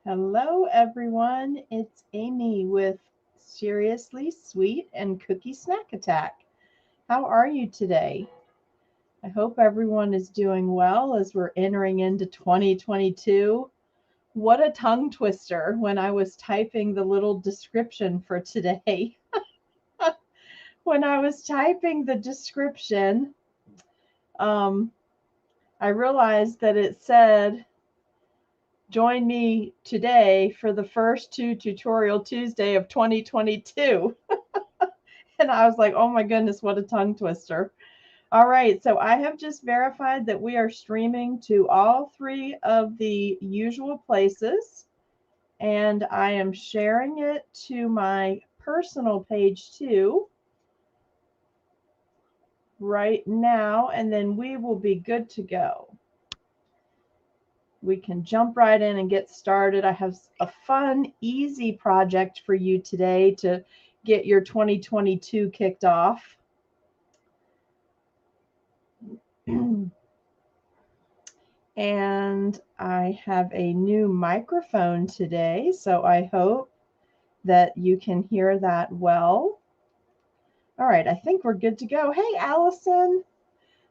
Hello, everyone. It's Amy with Seriously Sweet and Cookie Snack Attack. How are you today? I hope everyone is doing well as we're entering into 2022. What a tongue twister when I was typing the little description for today. When I was typing the description, um, I realized that it said, join me today for the first Tutorial Tuesday of 2022. And I was like, oh my goodness, what a tongue twister. All right, so I have just verified that we are streaming to all three of the usual places, and I am sharing it to my personal page too right now, and then we will be good to go. We can jump right in and get started. I have a fun, easy project for you today to get your 2022 kicked off. And I have a new microphone today, so I hope that you can hear that well. All right, I think we're good to go. Hey, Allison,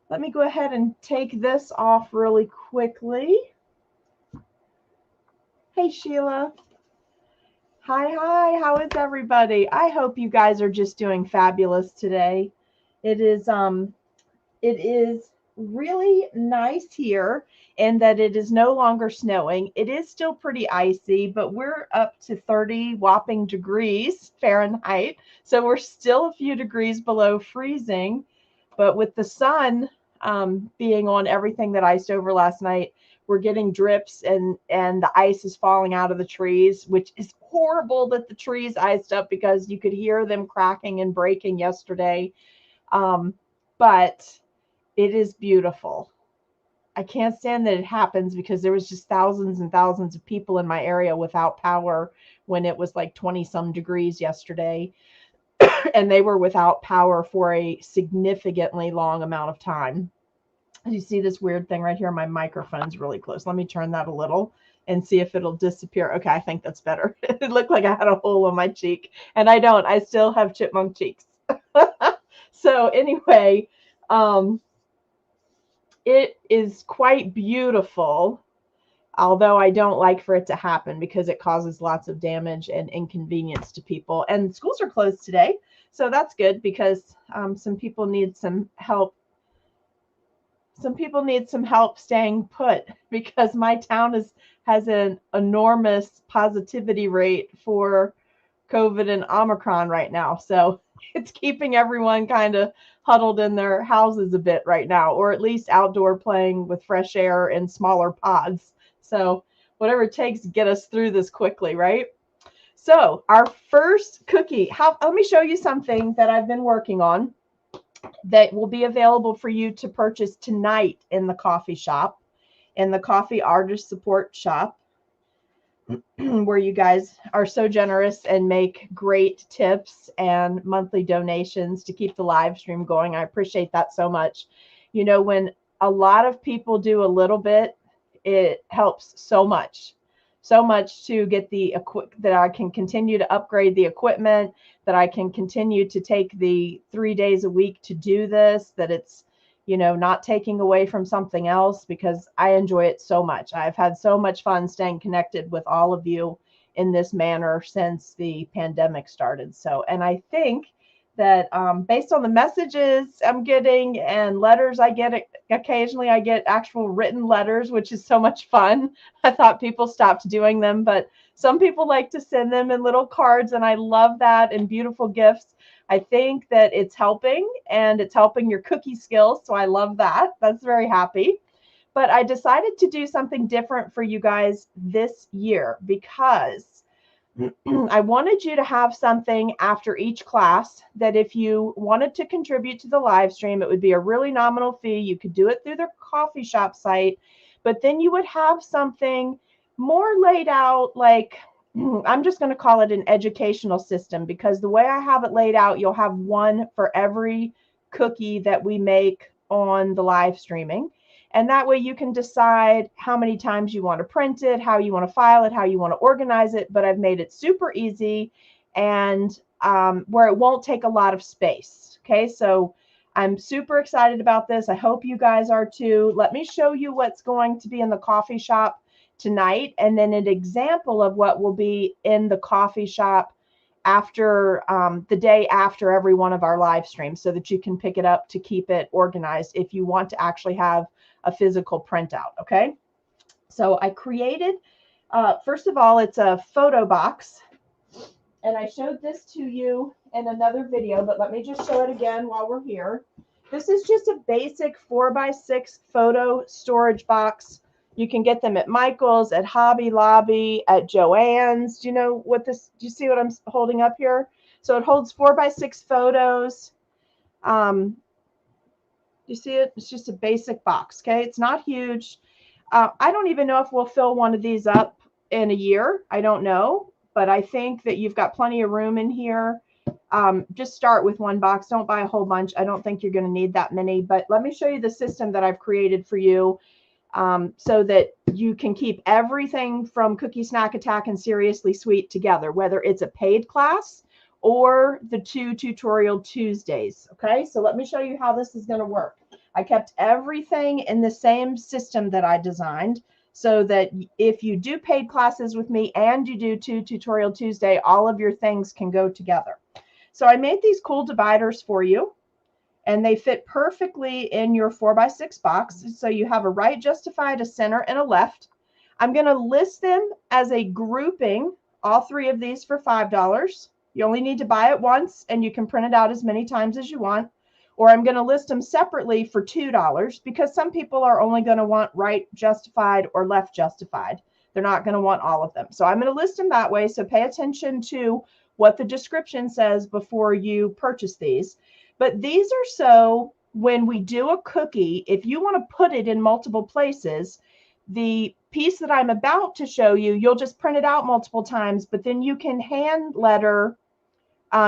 let me go ahead and take this off really quickly. Hey, Sheila. Hi, how is everybody? I hope you guys are just doing fabulous today. It is really nice here in that it is no longer snowing. It is still pretty icy, but we're up to 30 whopping degrees Fahrenheit. So we're still a few degrees below freezing. But with the sun being on everything that iced over last night, we're getting drips and the ice is falling out of the trees, which is horrible that the trees iced up because you could hear them cracking and breaking yesterday. But it is beautiful. I can't stand that it happens because there was just thousands and thousands of people in my area without power when it was like 20 some degrees yesterday. And they were without power for a significantly long amount of time. You see this weird thing right here? My microphone's really close. Let me turn that a little and see if it'll disappear. Okay, I think that's better. It looked like I had a hole on my cheek, and I don't. I still have chipmunk cheeks. So anyway, it is quite beautiful, although I don't like for it to happen because it causes lots of damage and inconvenience to people. And schools are closed today, so that's good because some people need some help. Some people need some help staying put because my town has an enormous positivity rate for COVID and Omicron right now. So it's keeping everyone kind of huddled in their houses a bit right now, or at least outdoor playing with fresh air in smaller pods. So whatever it takes to get us through this quickly, right? So our first cookie, let me show you something that I've been working on that will be available for you to purchase tonight in the coffee shop, in the coffee artist support shop, where you guys are so generous and make great tips and monthly donations to keep the live stream going. I appreciate that so much. You know, when a lot of people do a little bit, it helps so much to get that I can continue to upgrade the equipment, that I can continue to take the 3 days a week to do this, that it's, not taking away from something else, because I enjoy it so much. I've had so much fun staying connected with all of you in this manner since the pandemic started. So, and I think that based on the messages I'm getting and letters I get, occasionally I get actual written letters, which is so much fun. I thought people stopped doing them, but some people like to send them in little cards, and I love that, and beautiful gifts. I think that it's helping, and it's helping your cookie skills, so I love that. That's very happy. But I decided to do something different for you guys this year because I wanted you to have something after each class that if you wanted to contribute to the live stream, it would be a really nominal fee. You could do it through the coffee shop site, but then you would have something more laid out, like I'm just going to call it an educational system, because the way I have it laid out, you'll have one for every cookie that we make on the live streaming. And that way you can decide how many times you want to print it, how you want to file it, how you want to organize it. But I've made it super easy and where it won't take a lot of space. Okay, so I'm super excited about this. I hope you guys are too. Let me show you what's going to be in the coffee shop tonight, and then an example of what will be in the coffee shop after the day after every one of our live streams, so that you can pick it up to keep it organized if you want to actually have a physical printout. Okay, so I created, first of all, it's a photo box, and I showed this to you in another video, but let me just show it again while we're here. This is just a basic 4x6 photo storage box. You can get them at Michael's, at Hobby Lobby, at Joann's. Do you know what this, do you see what I'm holding up here? So it holds 4x6 photos. You see it? It's just a basic box, okay? It's not huge. I don't even know if we'll fill one of these up in a year. I don't know, but I think that you've got plenty of room in here. Just start with one box. Don't buy a whole bunch. I don't think you're going to need that many, but let me show you the system that I've created for you, so that you can keep everything from Cookie Snack Attack and Seriously Sweet together, whether it's a paid class or the 2 tutorial Tuesdays. Okay, so let me show you how this is going to work. I kept everything in the same system that I designed, so that if you do paid classes with me and you do 2 tutorial Tuesday, all of your things can go together. So I made these cool dividers for you, and they fit perfectly in your 4x6 box. So you have a right justified, a center, and a left. I'm going to list them as a grouping, all three of these, for $5. You only need to buy it once, and you can print it out as many times as you want. Or I'm going to list them separately for $2, because some people are only going to want right justified or left justified. They're not going to want all of them. So I'm going to list them that way. So pay attention to what the description says before you purchase these. But these are so when we do a cookie, if you want to put it in multiple places, the piece that I'm about to show you, you'll just print it out multiple times, but then you can hand letter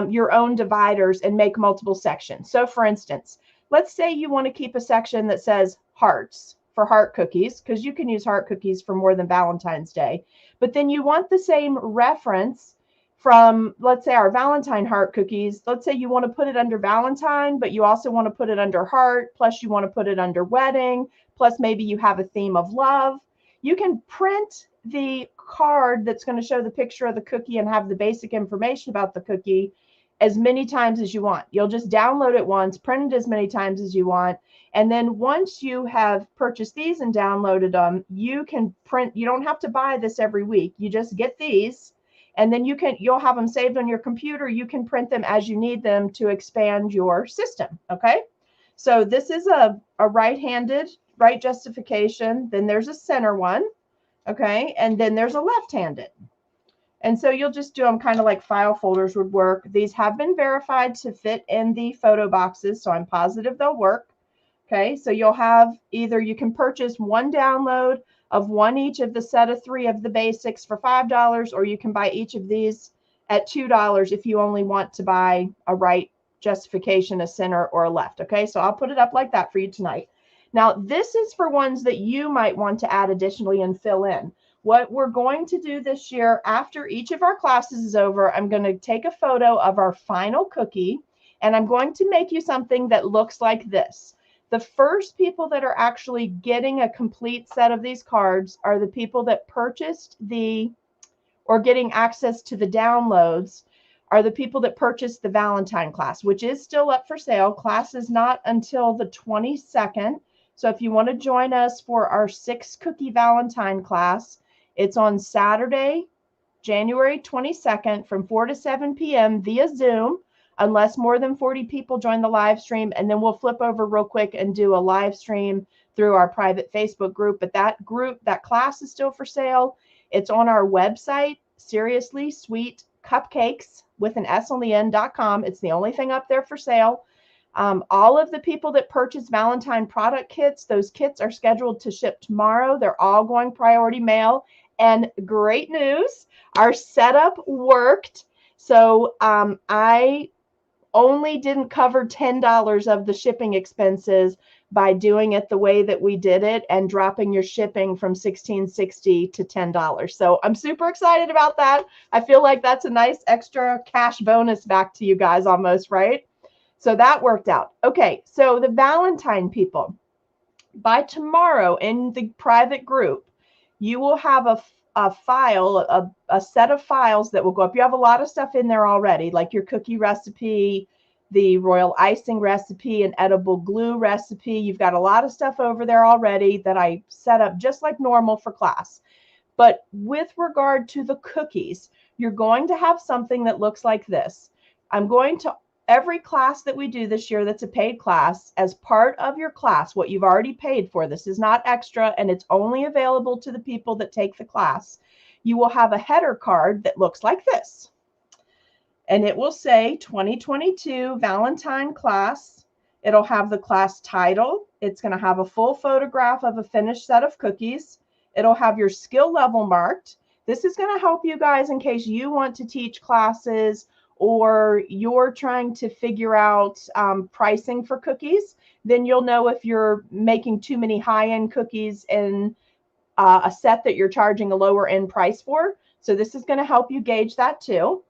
your own dividers and make multiple sections. So for instance, let's say you want to keep a section that says hearts for heart cookies, because you can use heart cookies for more than Valentine's Day, but then you want the same reference from, let's say, our Valentine heart cookies. Let's say you want to put it under Valentine, but you also want to put it under heart, plus you want to put it under wedding, plus maybe you have a theme of love. You can print the card that's going to show the picture of the cookie and have the basic information about the cookie as many times as you want. You'll just download it once, print it as many times as you want, and then once you have purchased these and downloaded them, you can print. You don't have to buy this every week. You just get these, and then you'll have them saved on your computer. You can print them as you need them to expand your system. Okay, so this is a right-handed right justification. Then there's a center one. Okay, and then there's a left-handed. And so you'll just do them kind of like file folders would work. These have been verified to fit in the photo boxes, so I'm positive they'll work. Okay, so you'll have either you can purchase one download of one each of the set of 3 of the basics for $5, or you can buy each of these at $2 if you only want to buy a right justification, a center, or a left. Okay, so I'll put it up like that for you tonight. Now, this is for ones that you might want to add additionally and fill in. What we're going to do this year, after each of our classes is over, I'm going to take a photo of our final cookie, and I'm going to make you something that looks like this. The first people that are actually getting a complete set of these cards are the people that purchased or getting access to the downloads are the people that purchased the Valentine class, which is still up for sale. Class is not until the 22nd. So if you want to join us for our 6 cookie Valentine class, it's on Saturday, January 22nd from 4 to 7 p.m. via Zoom, unless more than 40 people join the live stream. And then we'll flip over real quick and do a live stream through our private Facebook group. But that class is still for sale. It's on our website, Seriously Sweet Cupcakes with an S on the end.com. It's the only thing up there for sale. All of the people that purchase Valentine product kits, those kits are scheduled to ship tomorrow. They're all going priority mail. And great news, our setup worked. So I only didn't cover $10 of the shipping expenses, by doing it the way that we did it and dropping your shipping from $16.60 to $10. So I'm super excited about that. I feel like that's a nice extra cash bonus back to you guys almost, right? So that worked out. Okay, so the Valentine people, by tomorrow in the private group, you will have a file, a set of files that will go up. You have a lot of stuff in there already, like your cookie recipe, the royal icing recipe, an edible glue recipe. You've got a lot of stuff over there already that I set up just like normal for class. But with regard to the cookies, you're going to have something that looks like this. I'm going to, every class that we do this year that's a paid class, as part of your class, what you've already paid for, this is not extra and it's only available to the people that take the class, you will have a header card that looks like this. And it will say 2022 Valentine class. It'll have the class title. It's going to have a full photograph of a finished set of cookies. It'll have your skill level marked. This is going to help you guys in case you want to teach classes or you're trying to figure out pricing for cookies. Then you'll know if you're making too many high-end cookies in a set that you're charging a lower end price for. So this is going to help you gauge that too.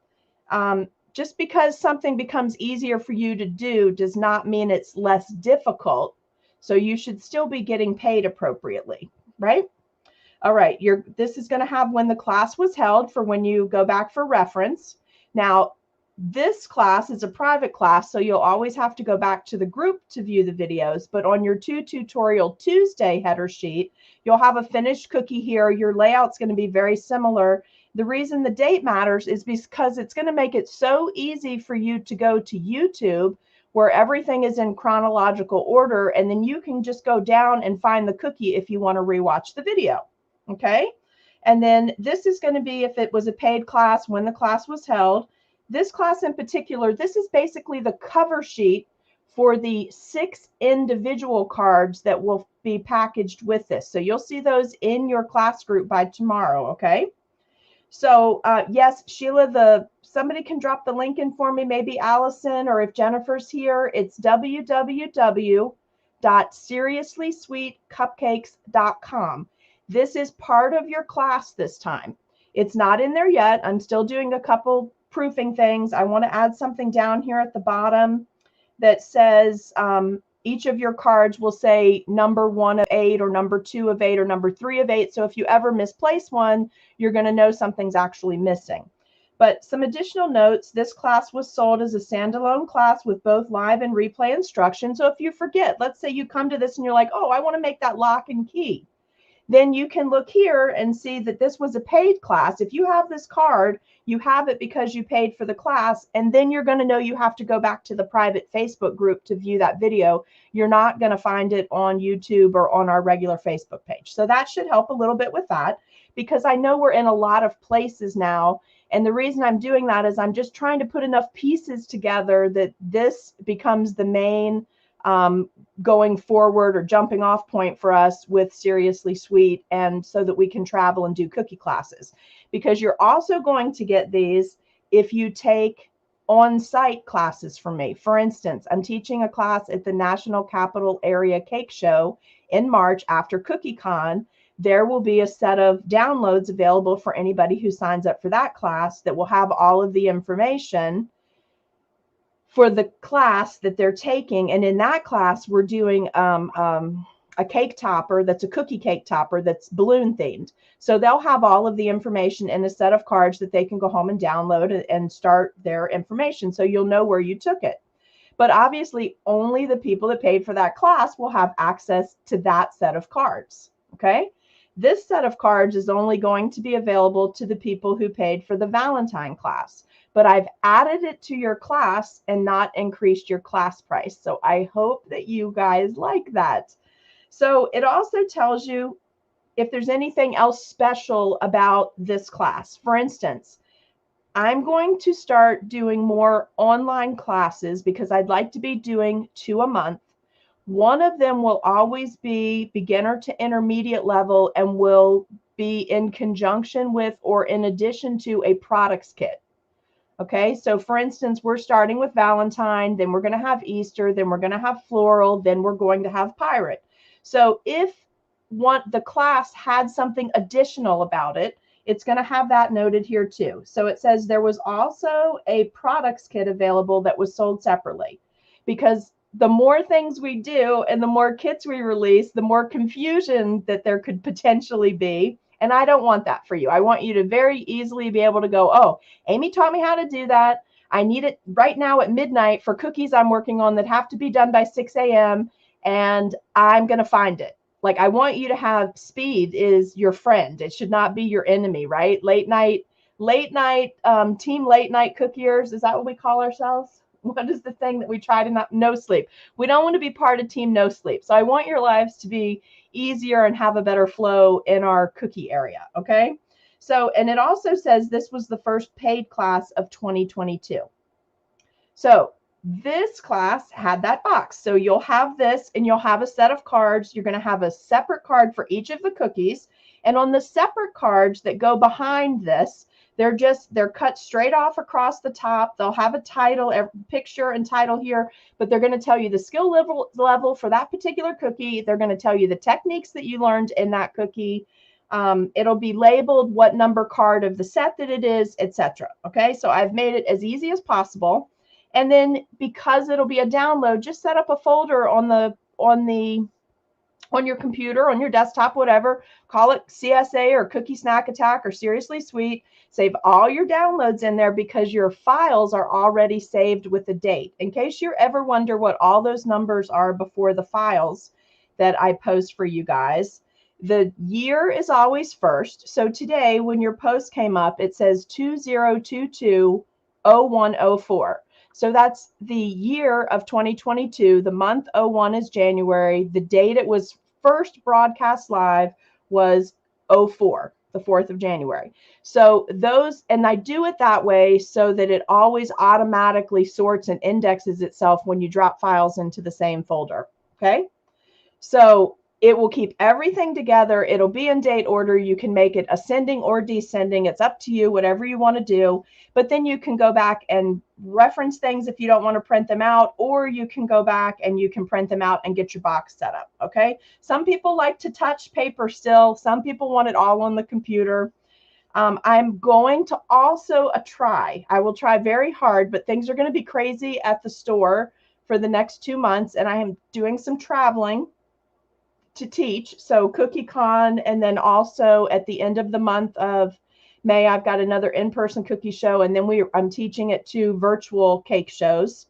Just because something becomes easier for you to do does not mean it's less difficult. So you should still be getting paid appropriately, right? All right, this is going to have when the class was held for when you go back for reference. Now, this class is a private class, so you'll always have to go back to the group to view the videos. But on your Tutorial Tuesday header sheet, you'll have a finished cookie here. Your layout's going to be very similar. The reason the date matters is because it's going to make it so easy for you to go to YouTube where everything is in chronological order, and then you can just go down and find the cookie if you want to rewatch the video. Okay? And then this is going to be if it was a paid class, when the class was held. This class in particular, this is basically the cover sheet for the 6 individual cards that will be packaged with this. So you'll see those in your class group by tomorrow, okay? So yes, Sheila, somebody can drop the link in for me, maybe Allison, or if Jennifer's here, it's www.seriouslysweetcupcakes.com. This is part of your class this time. It's not in there yet. I'm still doing a couple proofing things. I want to add something down here at the bottom that says each of your cards will say number 1 of 8 or number 2 of 8 or number 3 of 8. So if you ever misplace one, you're going to know something's actually missing. But some additional notes, this class was sold as a standalone class with both live and replay instruction. So if you forget, let's say you come to this and you're like, oh, I want to make that lock and key. Then you can look here and see that this was a paid class. If you have this card, you have it because you paid for the class, and then you're going to know you have to go back to the private Facebook group to view that video. You're not going to find it on YouTube or on our regular Facebook page. So that should help a little bit with that, because I know we're in a lot of places now. And the reason I'm doing that is I'm just trying to put enough pieces together that this becomes the main going forward or jumping off point for us with Seriously Sweet, and so that we can travel and do cookie classes. Because you're also going to get these if you take on-site classes from me. For instance, I'm teaching a class at the National Capital Area Cake Show in March after CookieCon. There will be a set of downloads available for anybody who signs up for that class that will have all of the information for the class that they're taking. And in that class, we're doing a cake topper that's a cookie cake topper that's balloon themed. So they'll have all of the information in a set of cards that they can go home and download and start their information. So you'll know where you took it. But obviously, only the people that paid for that class will have access to that set of cards. Okay? This set of cards is only going to be available to the people who paid for the Valentine class. But I've added it to your class and not increased your class price. So I hope that you guys like that. So it also tells you if there's anything else special about this class. For instance, I'm going to start doing more online classes because I'd like to be doing 2 a month. One of them will always be beginner to intermediate level and will be in conjunction with or in addition to a products kit. Okay, so for instance, we're starting with Valentine, then we're going to have Easter, then we're going to have floral, then we're going to have pirate. So if the class had something additional about it, it's going to have that noted here too. So it says there was also a products kit available that was sold separately, because the more things we do and the more kits we release, the more confusion that there could potentially be. And I don't want that for you. I want you to very easily be able to go, oh, Amy taught me how to do that. I need it right now at midnight for cookies I'm working on that have to be done by 6 a.m. and I'm going to find it. Like, I want you to have speed is your friend. It should not be your enemy, right? Late night, team late night cookiers. Is that what we call ourselves? What is the thing that we try to not, no sleep? We don't want to be part of team no sleep. So I want your lives to be easier and have a better flow in our cookie area. Okay. So, and it also says this was the first paid class of 2022. So this class had that box. So you'll have this and you'll have a set of cards. You're going to have a separate card for each of the cookies. And on the separate cards that go behind this, they're cut straight off across the top. They'll have a title, a picture and title here, but they're going to tell you the skill level for that particular cookie. They're going to tell you the techniques that you learned in that cookie. It'll be labeled what number card of the set that it is, etc. Okay, so I've made it as easy as possible. And then because it'll be a download, just set up a folder on your computer, on your desktop, whatever. Call it CSA or Cookie Snack Attack or Seriously Sweet. Save all your downloads in there because your files are already saved with the date. In case you ever wonder what all those numbers are before the files that I post for you guys, the year is always first. So today, when your post came up, it says 2022-0104. So that's the year of 2022. The month 01 is January. The date it was first broadcast live was 04, the 4th of January. So those, and I do it that way so that it always automatically sorts and indexes itself when you drop files into the same folder. Okay. So it will keep everything together. It'll be in date order. You can make it ascending or descending. It's up to you, whatever you want to do. But then you can go back and reference things if you don't want to print them out, or you can go back and you can print them out and get your box set up. Okay. Some people like to touch paper still. Some people want it all on the computer. I'm going to also I will try very hard, but things are going to be crazy at the store for the next 2 months. And I am doing some traveling to teach. So CookieCon, and then also at the end of the month of May, I've got another in-person cookie show, and then I'm teaching at 2 virtual cake shows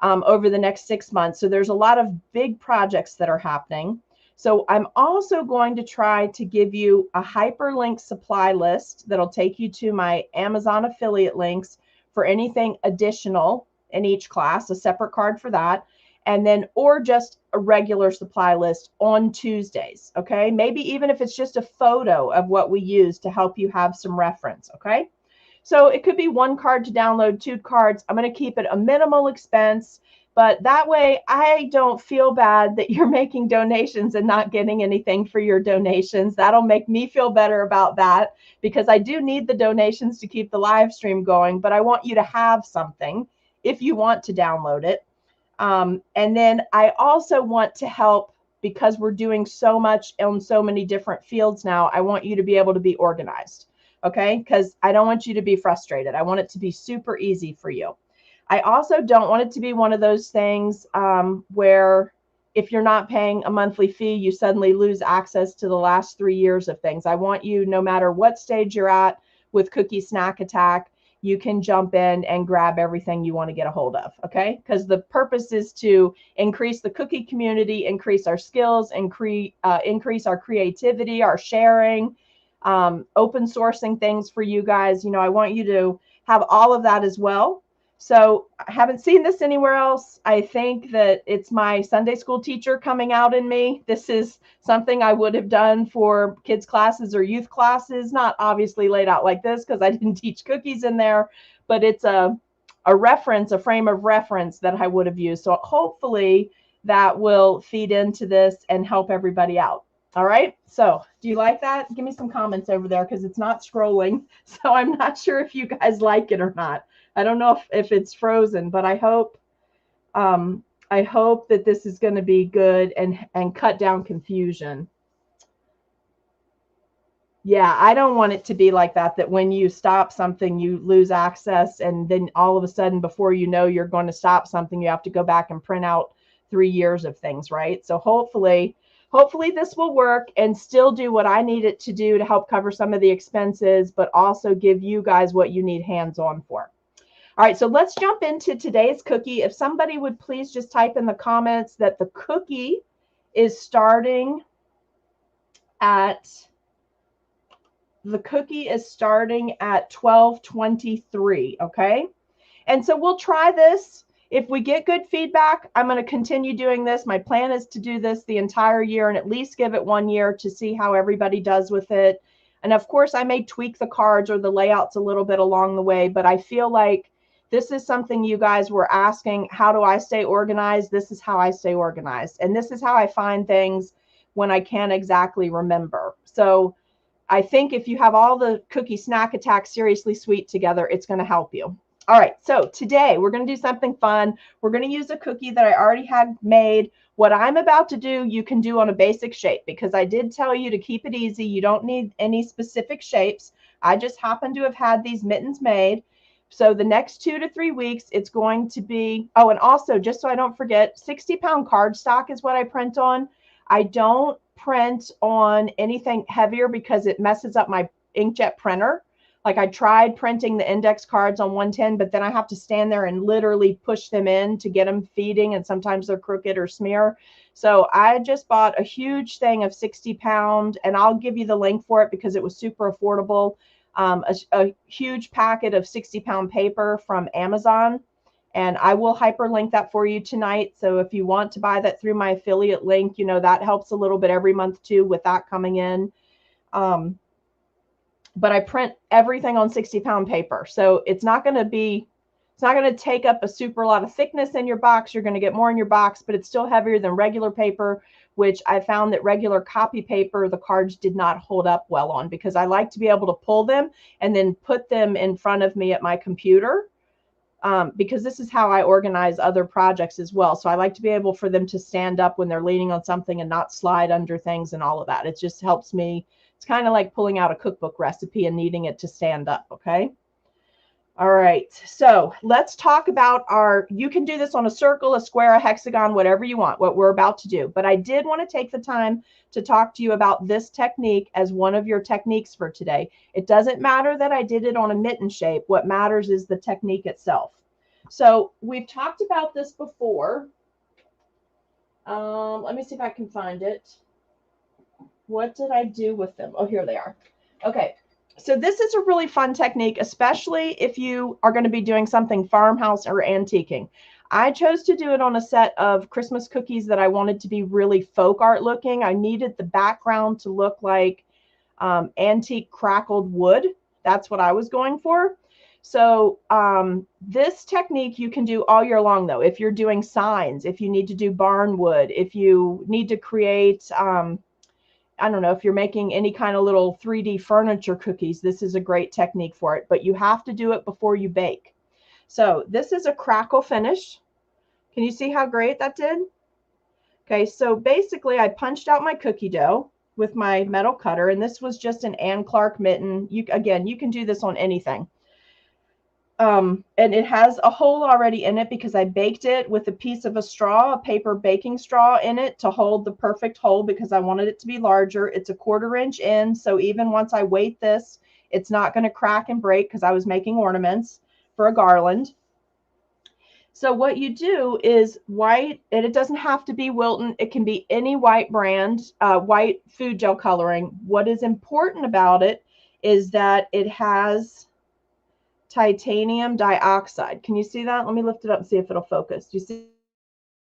over the next 6 months. So there's a lot of big projects that are happening. So I'm also going to try to give you a hyperlink supply list that'll take you to my Amazon affiliate links for anything additional in each class, a separate card for that. And then, or just a regular supply list on Tuesdays, okay? Maybe even if it's just a photo of what we use to help you have some reference, okay? So it could be 1 card to download, 2 cards. I'm going to keep it a minimal expense, but that way I don't feel bad that you're making donations and not getting anything for your donations. That'll make me feel better about that, because I do need the donations to keep the live stream going, but I want you to have something if you want to download it. And then I also want to help, because we're doing so much on so many different fields now. I want you to be able to be organized. Okay. Because I don't want you to be frustrated. I want it to be super easy for you. I also don't want it to be one of those things where if you're not paying a monthly fee, you suddenly lose access to the last 3 years of things. I want you, no matter what stage you're at with Cookie Snack Attack, you can jump in and grab everything you want to get a hold of, okay? Because the purpose is to increase the cookie community, increase our skills, increase our creativity, our sharing, open sourcing things for you guys. You know, I want you to have all of that as well. So I haven't seen this anywhere else. I think that it's my Sunday school teacher coming out in me. This is something I would have done for kids classes or youth classes, not obviously laid out like this because I didn't teach cookies in there, but it's a reference, a frame of reference that I would have used. So hopefully that will feed into this and help everybody out. All right. So do you like that? Give me some comments over there because it's not scrolling. So I'm not sure if you guys like it or not. I don't know if it's frozen, but I hope that this is going to be good and cut down confusion. Yeah, I don't want it to be like that when you stop something, you lose access, and then all of a sudden, before you know you're going to stop something, you have to go back and print out 3 years of things, right? So hopefully this will work and still do what I need it to do to help cover some of the expenses, but also give you guys what you need hands-on for. All right, so let's jump into today's cookie. If somebody would please just type in the comments that the cookie is starting at 12:23, okay? And so we'll try this. If we get good feedback, I'm going to continue doing this. My plan is to do this the entire year and at least give it 1 year to see how everybody does with it. And of course, I may tweak the cards or the layouts a little bit along the way, but I feel like this is something you guys were asking, how do I stay organized? This is how I stay organized. And this is how I find things when I can't exactly remember. So I think if you have all the cookie snack attacks seriously sweet together, it's going to help you. All right, so today we're going to do something fun. We're going to use a cookie that I already had made. What I'm about to do, you can do on a basic shape because I did tell you to keep it easy. You don't need any specific shapes. I just happen to have had these mittens made. So the next 2 to 3 weeks, it's going to be, oh, and also just so I don't forget, 60-pound cardstock is what I print on. I don't print on anything heavier because it messes up my inkjet printer. Like I tried printing the index cards on 110, but then I have to stand there and literally push them in to get them feeding, and sometimes they're crooked or smear. So I just bought a huge thing of 60-pound, and I'll give you the link for it because it was super affordable. A huge packet of 60-pound paper from Amazon. And I will hyperlink that for you tonight. So if you want to buy that through my affiliate link, you know, that helps a little bit every month too with that coming in. But I print everything on 60-pound paper. So it's not going to take up a super lot of thickness in your box. You're going to get more in your box, but it's still heavier than regular paper, which I found that regular copy paper, the cards did not hold up well on because I like to be able to pull them and then put them in front of me at my computer. Because this is how I organize other projects as well. So I like to be able for them to stand up when they're leaning on something and not slide under things and all of that. It just helps me. It's kind of like pulling out a cookbook recipe and needing it to stand up. Okay. All right. So let's talk about you can do this on a circle, a square, a hexagon, whatever you want, what we're about to do. But I did want to take the time to talk to you about this technique as one of your techniques for today. It doesn't matter that I did it on a mitten shape. What matters is the technique itself. So we've talked about this before. Let me see if I can find it. What did I do with them? Oh, here they are. Okay. So this is a really fun technique, especially if you are going to be doing something farmhouse or antiquing. I chose to do it on a set of Christmas cookies that I wanted to be really folk art looking. I needed the background to look like antique crackled wood. That's what I was going for. So this technique you can do all year long, though. If you're doing signs, if you need to do barn wood, if you need to create, I don't know, if you're making any kind of little 3D furniture cookies, this is a great technique for it. But you have to do it before you bake. So this is a crackle finish. Can you see how great that did? Okay, so basically I punched out my cookie dough with my metal cutter, and this was just an Ann Clark mitten. Again, you can do this on anything. And it has a hole already in it because I baked it with a piece of a straw, a paper baking straw in it to hold the perfect hole because I wanted it to be larger. It's a 1/4 inch in, so even once I weight this, it's not going to crack and break because I was making ornaments for a garland. So what you do is white, and it doesn't have to be Wilton. It can be any white brand, white food gel coloring. What is important about it is that it has titanium dioxide. Can you see that? Let me lift it up and see if it'll focus. Do you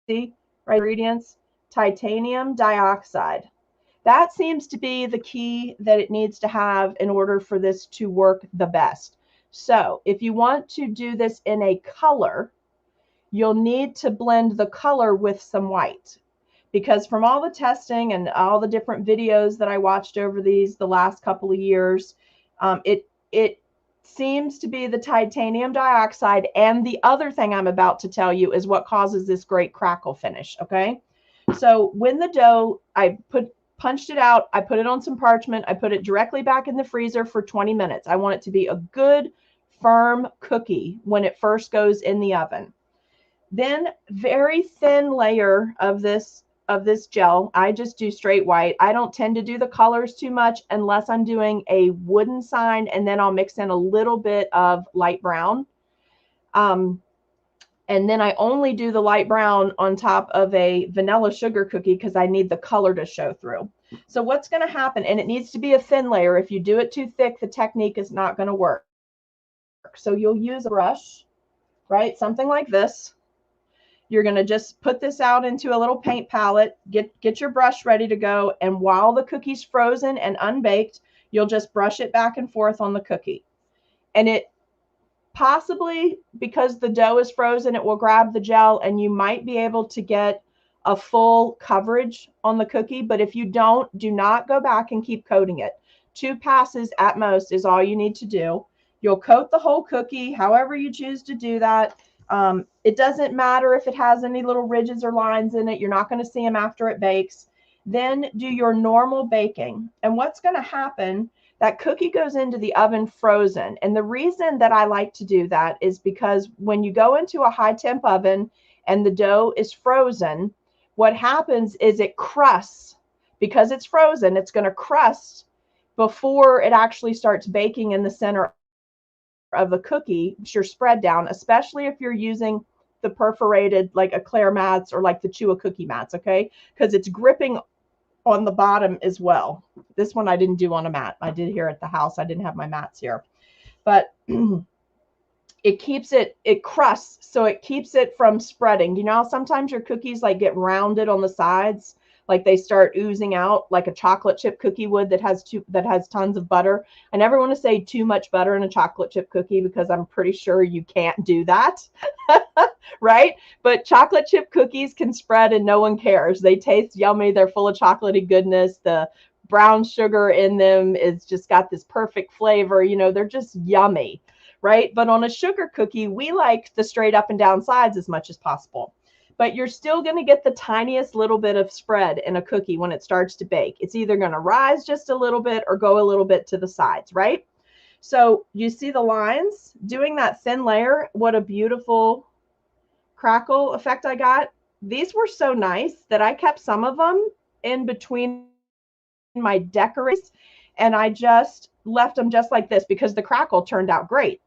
see right ingredients? Titanium dioxide. That seems to be the key that it needs to have in order for this to work the best. So if you want to do this in a color, you'll need to blend the color with some white, because from all the testing and all the different videos that I watched over the last couple of years, it seems to be the titanium dioxide. And the other thing I'm about to tell you is what causes this great crackle finish. Okay. So when the dough, punched it out, I put it on some parchment, I put it directly back in the freezer for 20 minutes. I want it to be a good, firm cookie when it first goes in the oven. Then very thin layer of this gel. I just do straight white. I don't tend to do the colors too much unless I'm doing a wooden sign, and then I'll mix in a little bit of light brown. And then I only do the light brown on top of a vanilla sugar cookie because I need the color to show through. So what's going to happen, and it needs to be a thin layer. If you do it too thick, the technique is not going to work. So you'll use a brush, right? Something like this. You're going to just put this out into a little paint palette, get your brush ready to go. And while the cookie's frozen and unbaked, you'll just brush it back and forth on the cookie. And it possibly, because the dough is frozen, it will grab the gel and you might be able to get a full coverage on the cookie. But if you don't, do not go back and keep coating it. 2 passes at most is all you need to do. You'll coat the whole cookie, however you choose to do that. It doesn't matter if it has any little ridges or lines in it. You're not going to see them after it bakes. Then do your normal baking. And what's going to happen, that cookie goes into the oven frozen. And the reason that I like to do that is because when you go into a high temp oven and the dough is frozen, what happens is it crusts. Because it's frozen, it's going to crust before it actually starts baking in the center of the cookie. Your spread down, especially if you're using the perforated, like eclair mats or like the Chewa cookie mats, okay? Because it's gripping on the bottom as well. This one I didn't do on a mat. I did here at the house. I didn't have my mats here. But it keeps it crusts, so it keeps it from spreading. You know how sometimes your cookies like get rounded on the sides? Like they start oozing out like a chocolate chip cookie would that has tons of butter. I never want to say too much butter in a chocolate chip cookie because I'm pretty sure you can't do that, right? But chocolate chip cookies can spread and no one cares. They taste yummy. They're full of chocolatey goodness. The brown sugar in them is just got this perfect flavor. You know, they're just yummy, right? But on a sugar cookie, we like the straight up and down sides as much as possible. But you're still going to get the tiniest little bit of spread in a cookie when it starts to bake. It's either going to rise just a little bit or go a little bit to the sides, right? So you see the lines doing that thin layer. What a beautiful crackle effect I got. These were so nice that I kept some of them in between my decorations and I just left them just like this because the crackle turned out great,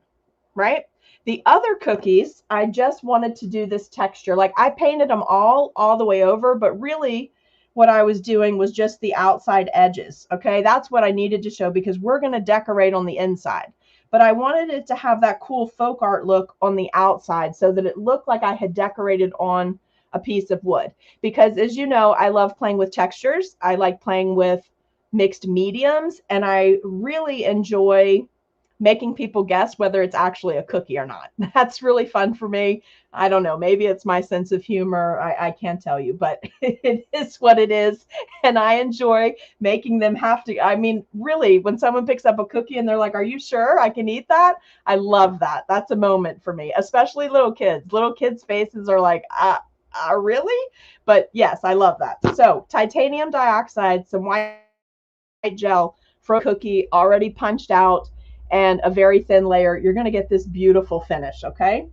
right? The other cookies, I just wanted to do this texture. Like I painted them all the way over, but really what I was doing was just the outside edges. Okay, that's what I needed to show because we're going to decorate on the inside. But I wanted it to have that cool folk art look on the outside so that it looked like I had decorated on a piece of wood. Because as you know, I love playing with textures. I like playing with mixed mediums, and I really enjoy making people guess whether it's actually a cookie or not. That's really fun for me. I don't know, maybe it's my sense of humor. I can't tell you, but it is what it is. And I enjoy making them have to, I mean, really, when someone picks up a cookie and they're like, are you sure I can eat that? I love that. That's a moment for me, especially little kids. Little kids' faces are like, really? But yes, I love that. So titanium dioxide, some white gel for a cookie already punched out, and a very thin layer. You're going to get this beautiful finish, okay?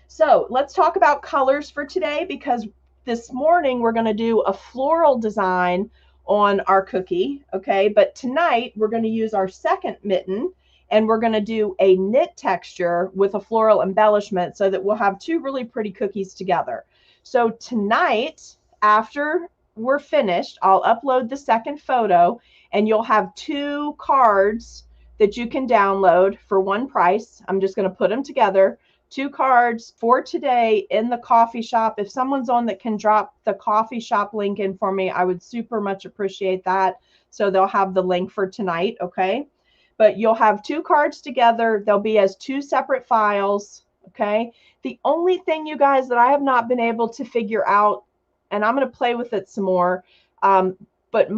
So let's talk about colors for today because this morning we're going to do a floral design on our cookie, okay? But tonight we're going to use our second mitten and we're going to do a knit texture with a floral embellishment so that we'll have 2 really pretty cookies together. So tonight, after we're finished, I'll upload the second photo and you'll have 2 cards that you can download for one price. I'm just going to put them together. 2 cards for today in the coffee shop. If someone's on that can drop the coffee shop link in for me, I would super much appreciate that. So they'll have the link for tonight, okay? But you'll have 2 cards together. They'll be as 2 separate files, okay? The only thing, you guys, that I have not been able to figure out, and I'm going to play with it some more, but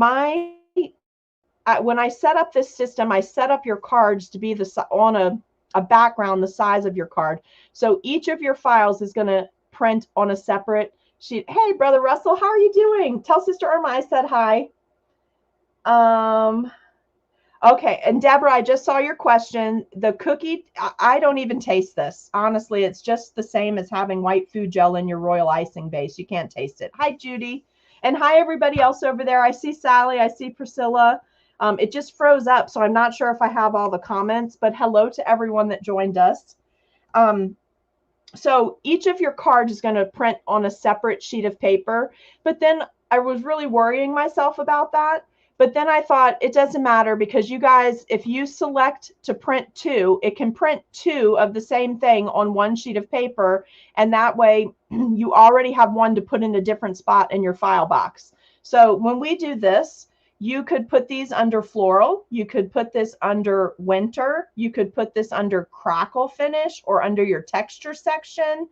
when I set up this system, I set up your cards to be on a background the size of your card. So each of your files is going to print on a separate sheet. Hey, Brother Russell, how are you doing? Tell Sister Irma I said hi. Okay, and Deborah, I just saw your question. The cookie, I don't even taste this. Honestly, it's just the same as having white food gel in your royal icing base. You can't taste it. Hi, Judy. And hi, everybody else over there. I see Sally. I see Priscilla. It just froze up, so I'm not sure if I have all the comments, but hello to everyone that joined us. So each of your cards is going to print on a separate sheet of paper, but then I was really worrying myself about that. But then I thought it doesn't matter, because you guys, if you select to print two, it can print two of the same thing on one sheet of paper. And that way you already have one to put in a different spot in your file box. So when we do this, you could put these under floral. You could put this under winter. You could put this under crackle finish or under your texture section,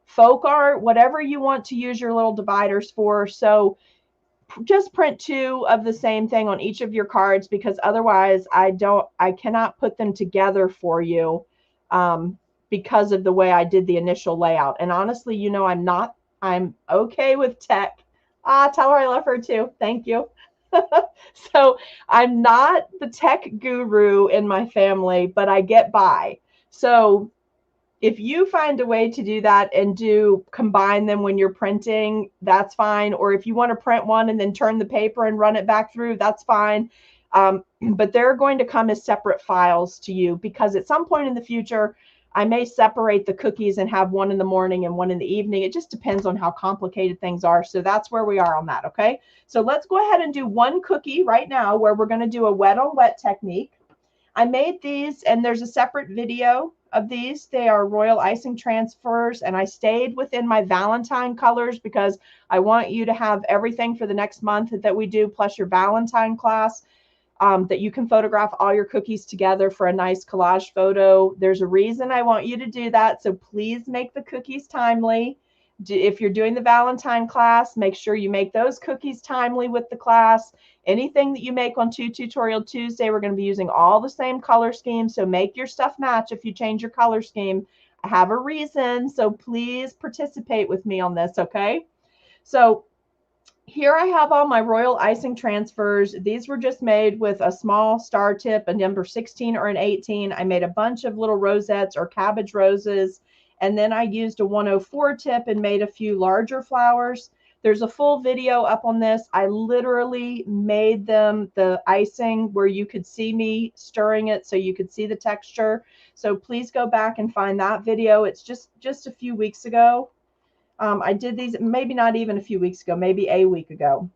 folk art, whatever you want to use your little dividers for. So just print two of the same thing on each of your cards, because otherwise I cannot put them together for you because of the way I did the initial layout. And honestly, you know, I'm okay with tech. Tell her I love her too. Thank you. So I'm not the tech guru in my family, but I get by. So if you find a way to do that and combine them when you're printing, that's fine. Or if you want to print one and then turn the paper and run it back through, that's fine. But they're going to come as separate files to you, because at some point in the future, I may separate the cookies and have one in the morning and one in the evening. It just depends on how complicated things are. So that's where we are on that. Okay. So let's go ahead and do one cookie right now, where we're going to do a wet on wet technique. I made these, and there's a separate video of these. They are royal icing transfers, and I stayed within my Valentine colors because I want you to have everything for the next month that we do, plus your Valentine class, that you can photograph all your cookies together for a nice collage photo. There's a reason I want you to do that, so please make the cookies timely. If you're doing the Valentine class, make sure you make those cookies timely with the class. Anything that you make on Tutorial Tuesday, we're going to be using all the same color scheme. So make your stuff match if you change your color scheme. I have a reason, so please participate with me on this, okay? So here I have all my royal icing transfers. These were just made with a small star tip, a number 16 or an 18. I made a bunch of little rosettes or cabbage roses. And then I used a 104 tip and made a few larger flowers. There's a full video up on this. I literally made them the icing where you could see me stirring it so you could see the texture. So please go back and find that video. It's just a few weeks ago. I did these, maybe not even a few weeks ago, maybe a week ago.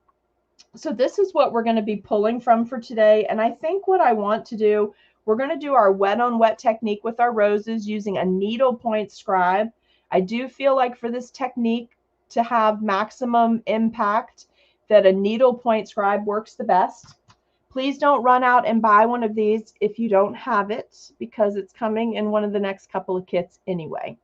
So this is what we're going to be pulling from for today. And I think what I want to do, we're going to do our wet on wet technique with our roses using a needlepoint scribe. I do feel like for this technique to have maximum impact, that a needlepoint scribe works the best. Please don't run out and buy one of these if you don't have it, because it's coming in one of the next couple of kits anyway.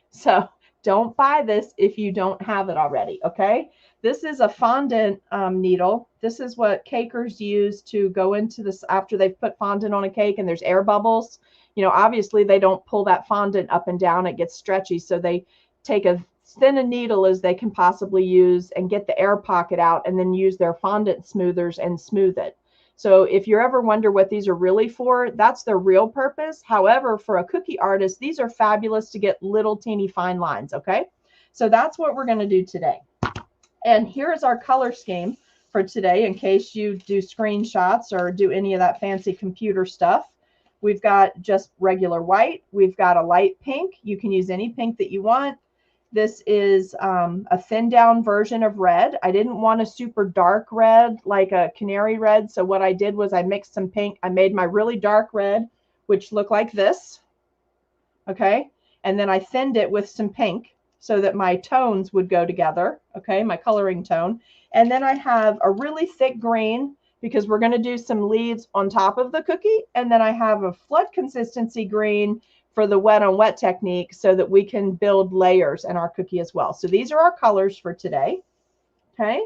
So don't buy this if you don't have it already, okay? This is a fondant needle. This is what cakers use to go into this after they've put fondant on a cake and there's air bubbles. You know, obviously they don't pull that fondant up and down. It gets stretchy. So they take as thin a needle as they can possibly use and get the air pocket out, and then use their fondant smoothers and smooth it. So if you ever wonder what these are really for, that's their real purpose. However, for a cookie artist, these are fabulous to get little teeny fine lines, okay? So that's what we're going to do today. And here's our color scheme for today, in case you do screenshots or do any of that fancy computer stuff. We've got just regular white. We've got a light pink. You can use any pink that you want. This is a thinned down version of red. I didn't want a super dark red like a canary red. So what I did was I mixed some pink. I made my really dark red, which looked like this. Okay. And then I thinned it with some pink so that my tones would go together. Okay. My coloring tone. And then I have a really thick green because we're going to do some leaves on top of the cookie. And then I have a flood consistency green for the wet on wet technique so that we can build layers in our cookie as well. So these are our colors for today. Okay.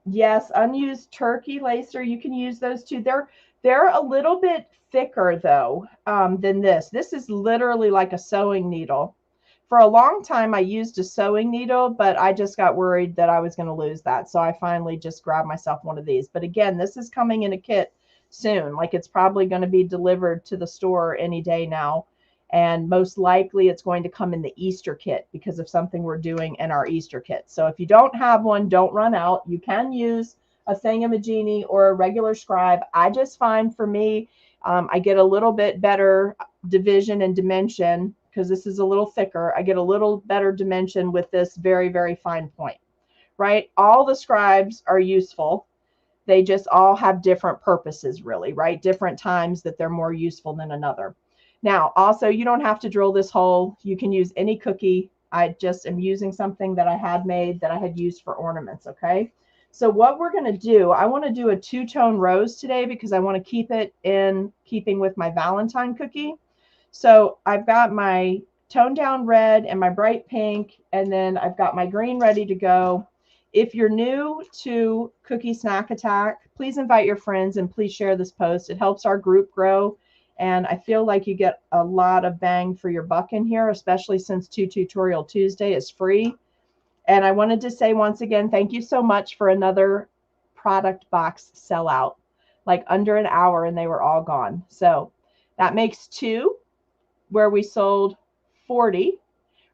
Yes, unused turkey lacer. You can use those too. They're a little bit thicker though than this. This is literally like a sewing needle. For a long time, I used a sewing needle, but I just got worried that I was going to lose that. So I finally just grabbed myself one of these. But again, this is coming in a kit soon. Like it's probably going to be delivered to the store any day now. And most likely it's going to come in the Easter kit because of something we're doing in our Easter kit. So if you don't have one, don't run out. You can use a thingamajiggy or a regular scribe. I just find for me, I get a little bit better division and dimension because this is a little thicker. I get a little better dimension with this very, very fine point, right? All the scribes are useful. They just all have different purposes, really, right? Different times that they're more useful than another. Now, also, you don't have to drill this hole. You can use any cookie. I just am using something that I had made that I had used for ornaments, okay? So what we're going to do, I want to do a two-tone rose today because I want to keep it in keeping with my Valentine cookie. So I've got my toned down red and my bright pink, and then I've got my green ready to go. If you're new to Cookie Snack Attack, please invite your friends and please share this post. It helps our group grow. And I feel like you get a lot of bang for your buck in here, especially since Tutorial Tuesday is free. And I wanted to say once again, thank you so much for another product box sellout, like under an hour and they were all gone. So that makes 2 where we sold 40.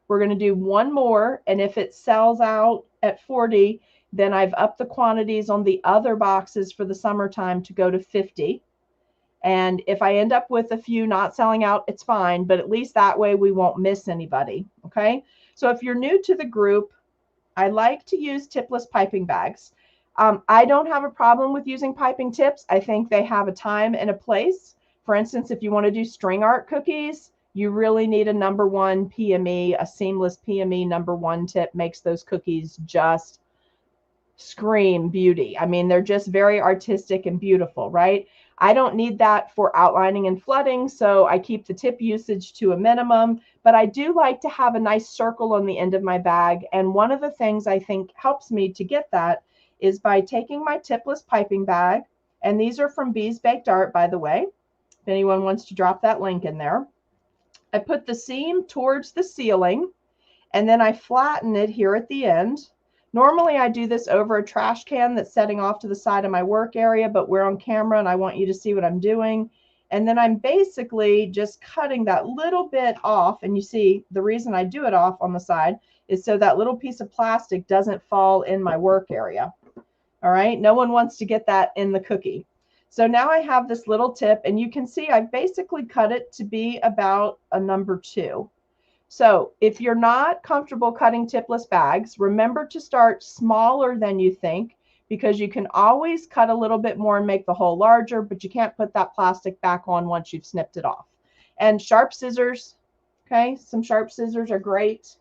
We're going to do one more. And if it sells out at 40, then I've upped the quantities on the other boxes for the summertime to go to 50. And if I end up with a few not selling out, it's fine, but at least that way we won't miss anybody, okay? So if you're new to the group, I like to use tipless piping bags. I don't have a problem with using piping tips. I think they have a time and a place. For instance, if you want to do string art cookies, you really need a #1 PME, a seamless PME #1 tip makes those cookies just scream beauty. I mean, they're just very artistic and beautiful, right? I don't need that for outlining and flooding, so I keep the tip usage to a minimum, but I do like to have a nice circle on the end of my bag. And one of the things I think helps me to get that is by taking my tipless piping bag, and these are from Bees Baked Art, by the way, if anyone wants to drop that link in there. I put the seam towards the ceiling, and then I flatten it here at the end. Normally I do this over a trash can that's setting off to the side of my work area, but we're on camera and I want you to see what I'm doing. And then I'm basically just cutting that little bit off. And you see the reason I do it off on the side is so that little piece of plastic doesn't fall in my work area. All right. No one wants to get that in the cookie. So now I have this little tip and you can see I've basically cut it to be about a #2. So if you're not comfortable cutting tipless bags, remember to start smaller than you think because you can always cut a little bit more and make the hole larger, but you can't put that plastic back on once you've snipped it off. And sharp scissors, okay, some sharp scissors are great.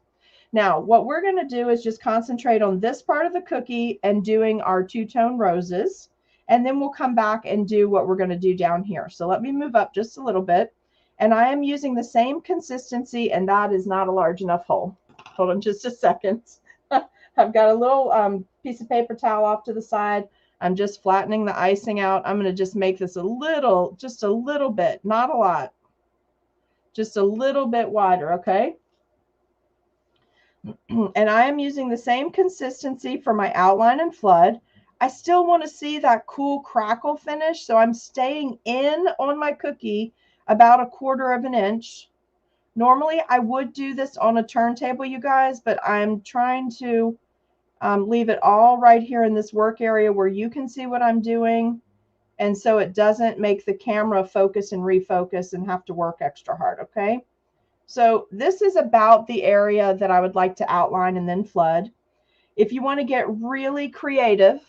Now, what we're going to do is just concentrate on this part of the cookie and doing our two-tone roses, and then we'll come back and do what we're going to do down here. So let me move up just a little bit. And I am using the same consistency, and that is not a large enough hole. Hold on just a second. I've got a little piece of paper towel off to the side. I'm just flattening the icing out. I'm going to just make this a little, just a little bit, not a lot, just a little bit wider, okay? And I am using the same consistency for my outline and flood. I still want to see that cool crackle finish, so I'm staying in on my cookie about 1/4 inch. Normally I would do this on a turntable, you guys, but I'm trying to leave it all right here in this work area where you can see what I'm doing. And so it doesn't make the camera focus and refocus and have to work extra hard, okay? So this is about the area that I would like to outline and then flood. If you want to get really creative,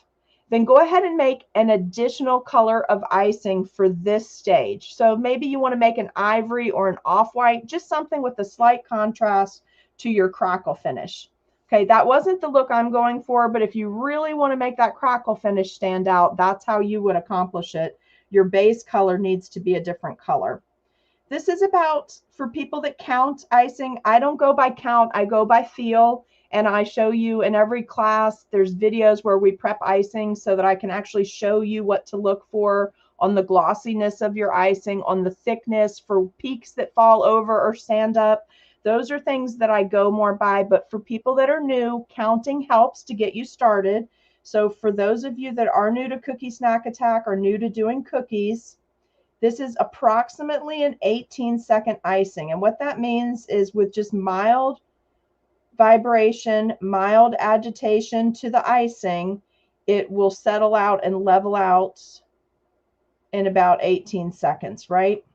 then go ahead and make an additional color of icing for this stage. So maybe you want to make an ivory or an off-white, just something with a slight contrast to your crackle finish. Okay, that wasn't the look I'm going for, but if you really want to make that crackle finish stand out, that's how you would accomplish it. Your base color needs to be a different color. This is about, for people that count icing, I don't go by count, I go by feel. And I show you in every class, there's videos where we prep icing so that I can actually show you what to look for on the glossiness of your icing, on the thickness, for peaks that fall over or stand up. Those are things that I go more by. But for people that are new, counting helps to get you started. So for those of you that are new to Cookie Snack Attack or new to doing cookies, this is approximately an 18-second icing. And what that means is with just mild vibration, mild agitation to the icing, it will settle out and level out in about 18 seconds, right?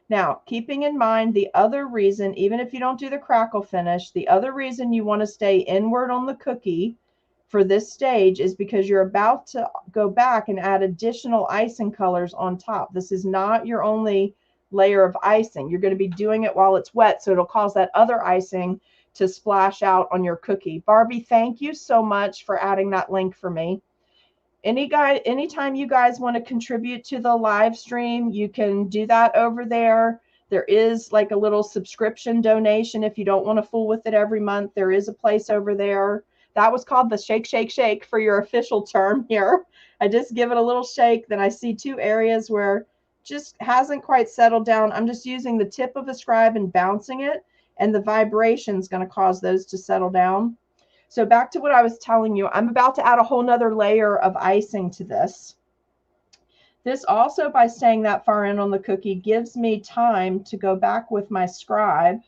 Now, keeping in mind the other reason, even if you don't do the crackle finish, the other reason you want to stay inward on the cookie for this stage is because you're about to go back and add additional icing colors on top. This is not your only layer of icing. You're going to be doing it while it's wet, so it'll cause that other icing to splash out on your cookie. Barbie, thank you so much for adding that link for me. Anytime you guys want to contribute to the live stream, you can do that over there. There is like a little subscription donation if you don't want to fool with it every month. There is a place over there. That was called the shake, shake, shake for your official term here. I just give it a little shake. Then I see two areas where just hasn't quite settled down. I'm just using the tip of a scribe and bouncing it, and the vibration is going to cause those to settle down. So back to what I was telling you, I'm about to add a whole nother layer of icing to this. This also, by staying that far in on the cookie, gives me time to go back with my scribe.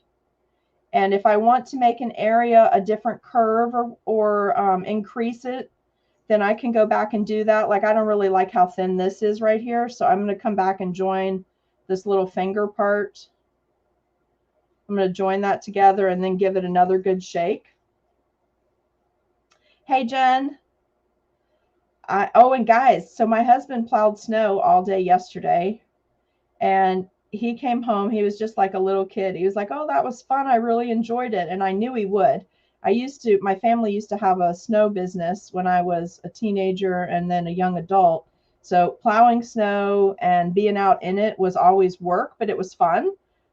And if I want to make an area a different curve or increase it, then I can go back and do that. Like I don't really like how thin this is right here. So I'm going to come back and join this little finger part. I'm going to join that together and then give it another good shake. Hey, Jen. Oh, and guys, so my husband plowed snow all day yesterday, and he came home. He was just like a little kid. He was like, oh, that was fun. I really enjoyed it. And I knew he would. My family used to have a snow business when I was a teenager and then a young adult. So plowing snow and being out in it was always work, but it was fun.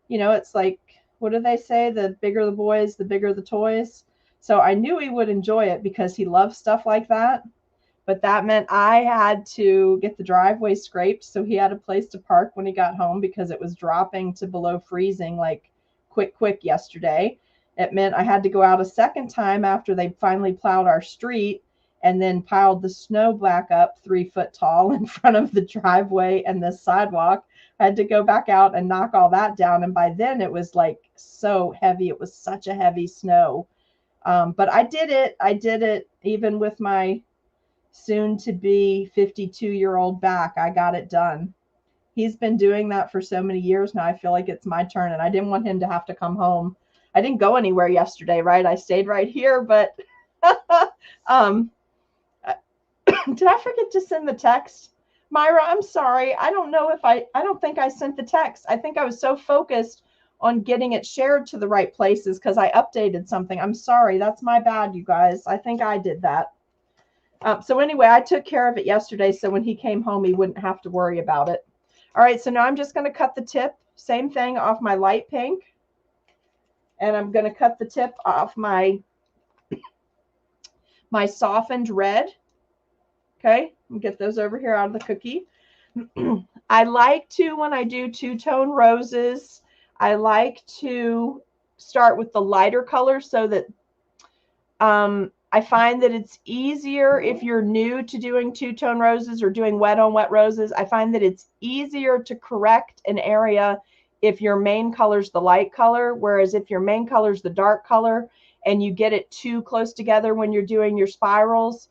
You know, it's like, what do they say? The bigger the boys, the bigger the toys. So I knew he would enjoy it because he loves stuff like that. But that meant I had to get the driveway scraped so he had a place to park when he got home because it was dropping to below freezing like quick yesterday. It meant I had to go out a second time after they finally plowed our street and then piled the snow back up 3 foot tall in front of the driveway and the sidewalk. I had to go back out and knock all that down. And by then it was like so heavy. It was such a heavy snow. But I did it. I did it even with my soon to be 52-year-old back. I got it done. He's been doing that for so many years now. I feel like it's my turn, and I didn't want him to have to come home. I didn't go anywhere yesterday, right? I stayed right here, but did I forget to send the text? Myra, I'm sorry. I don't know if I don't think I sent the text. I think I was so focused on getting it shared to the right places because I updated something. I'm sorry. That's my bad, you guys. I think I did that. So anyway, I took care of it yesterday, so when he came home, he wouldn't have to worry about it. All right, so now I'm just going to cut the tip, same thing, off my light pink. And I'm going to cut the tip off my softened red. Okay, and get those over here out of the cookie. I like to, when I do two-tone roses, I like to start with the lighter color so that I find that it's easier if you're new to doing two-tone roses or doing wet on wet roses. I find that it's easier to correct an area if your main color is the light color, whereas if your main color is the dark color and you get it too close together when you're doing your spirals,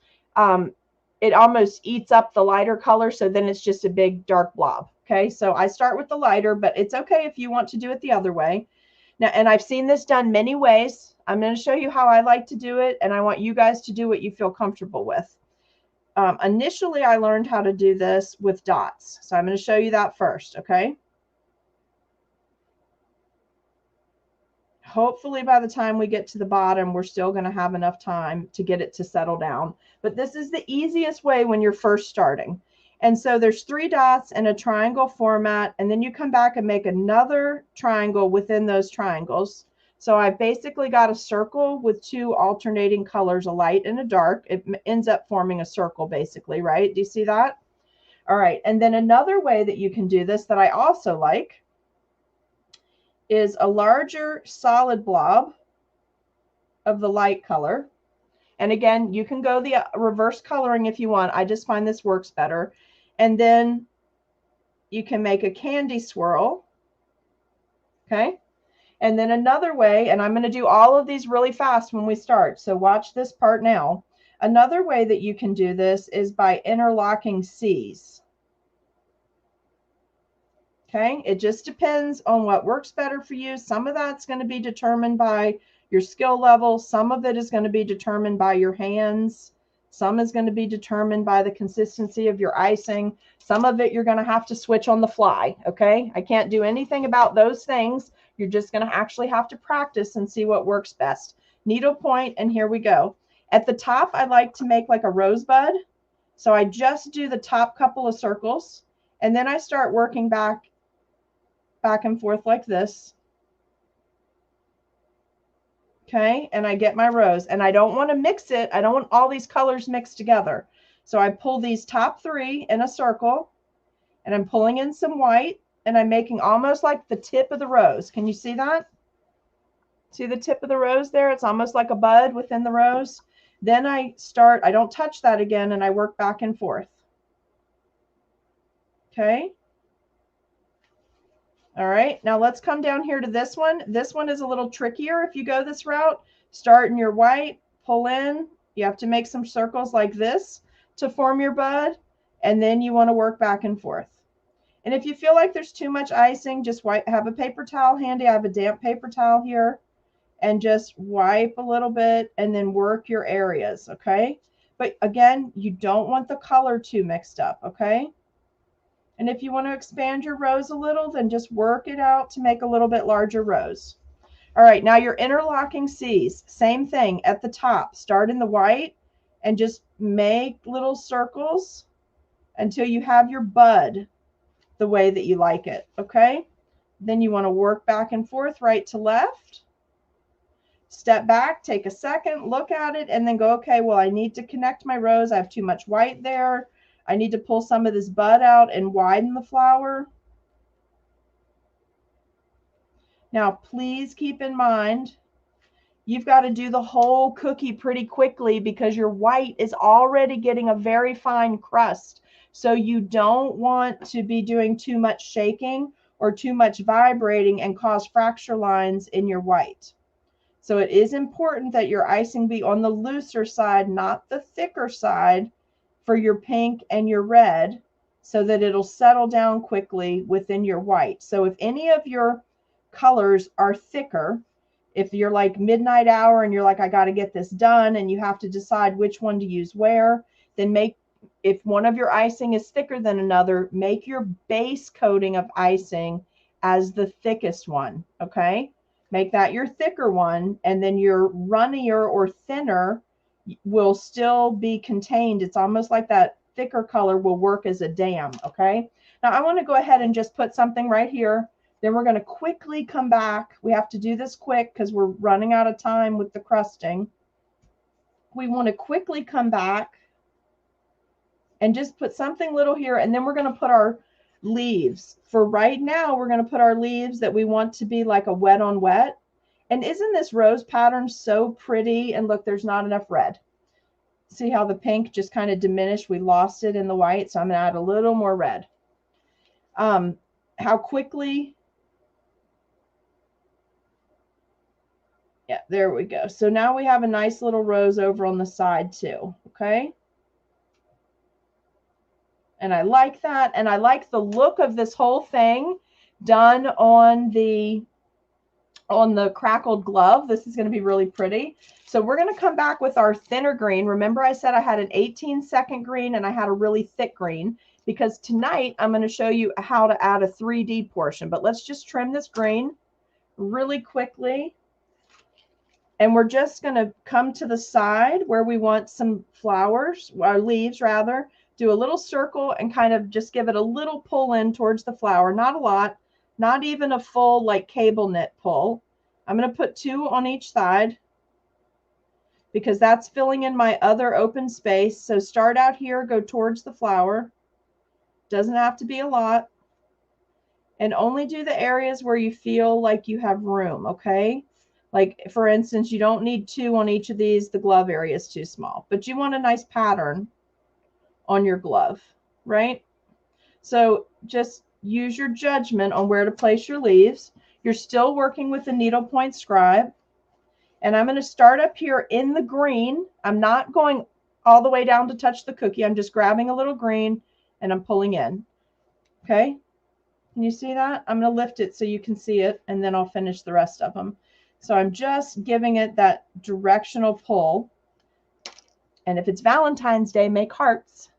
it almost eats up the lighter color, so then it's just a big dark blob. Okay, so I start with the lighter, but it's okay if you want to do it the other way. Now, and I've seen this done many ways. I'm going to show you how I like to do it, and I want you guys to do what you feel comfortable with. Initially, I learned how to do this with dots, so I'm going to show you that first, okay? Hopefully, by the time we get to the bottom, we're still going to have enough time to get it to settle down. But this is the easiest way when you're first starting. And so there's 3 dots in a triangle format, and then you come back and make another triangle within those triangles. So I've basically got a circle with two alternating colors, a light and a dark. It ends up forming a circle basically, right? Do you see that? All right, and then another way that you can do this that I also like is a larger solid blob of the light color. And again, you can go the reverse coloring if you want. I just find this works better. And then you can make a candy swirl. Okay. And then another way, and I'm going to do all of these really fast when we start, so watch this part now. Another way that you can do this is by interlocking C's. Okay, it just depends on what works better for you. Some of that's going to be determined by your skill level. Some of it is going to be determined by your hands. Some is going to be determined by the consistency of your icing. Some of it you're going to have to switch on the fly. Okay, I can't do anything about those things. You're just going to actually have to practice and see what works best. Needle point, and here we go. At the top, I like to make like a rosebud. So I just do the top couple of circles, and then I start working back and forth like this. Okay, and I get my rose, and I don't want to mix it. I don't want all these colors mixed together. So I pull these top three in a circle, and I'm pulling in some white, and I'm making almost like the tip of the rose. Can you see that? See the tip of the rose there? It's almost like a bud within the rose. Then I don't touch that again, and I work back and forth. Okay. All right, now let's come down here to this one. This one is a little trickier if you go this route. Start in your white, pull in. You have to make some circles like this to form your bud, and then you want to work back and forth. And if you feel like there's too much icing, just have a paper towel handy. I have a damp paper towel here, and just wipe a little bit and then work your areas, okay? But again, you don't want the color too mixed up, okay? And if you want to expand your rose a little, then just work it out to make a little bit larger rose. All right, now you're interlocking C's. Same thing at the top. Start in the white and just make little circles until you have your bud the way that you like it, okay? Then you want to work back and forth, right to left. Step back, take a second, look at it, and then go, okay, well, I need to connect my rose. I have too much white there. I need to pull some of this bud out and widen the flower. Now, please keep in mind, you've got to do the whole cookie pretty quickly because your white is already getting a very fine crust. So you don't want to be doing too much shaking or too much vibrating and cause fracture lines in your white. So it is important that your icing be on the looser side, not the thicker side, for your pink and your red, so that it'll settle down quickly within your white. So if any of your colors are thicker, if you're like midnight hour and you're like, I got to get this done, and you have to decide which one to use where, then if one of your icing is thicker than another, make your base coating of icing as the thickest one, okay? Make that your thicker one, and then your runnier or thinner will still be contained. It's almost like that thicker color will work as a dam, okay? Now I want to go ahead and just put something right here. Then we're going to quickly come back. We have to do this quick because we're running out of time with the crusting. We want to quickly come back and just put something little here, and then we're going to put our leaves. For right now, we're going to put our leaves that we want to be like a wet on wet. And isn't this rose pattern so pretty? And look, there's not enough red. See how the pink just kind of diminished? We lost it in the white, so I'm going to add a little more red. How quickly? Yeah, there we go. So now we have a nice little rose over on the side too, okay? And I like that, and I like the look of this whole thing done on the crackled glove. This is going to be really pretty. So we're going to come back with our thinner green. Remember I said I had an 18-second green and I had a really thick green, because tonight I'm going to show you how to add a 3D portion. But let's just trim this green really quickly. And we're just going to come to the side where we want some flowers, or leaves rather, do a little circle and kind of just give it a little pull in towards the flower. Not a lot, not even a full like cable knit pull. I'm going to put 2 on each side because that's filling in my other open space. So start out here, go towards the flower. Doesn't have to be a lot. And only do the areas where you feel like you have room, okay? Like, for instance, you don't need 2 on each of these. The glove area is too small. But you want a nice pattern on your glove, right? So just use your judgment on where to place your leaves. You're still working with the needlepoint scribe. And I'm going to start up here in the green. I'm not going all the way down to touch the cookie. I'm just grabbing a little green and I'm pulling in. Okay? Can you see that? I'm going to lift it so you can see it, and then I'll finish the rest of them. So I'm just giving it that directional pull. And if it's Valentine's Day, make hearts.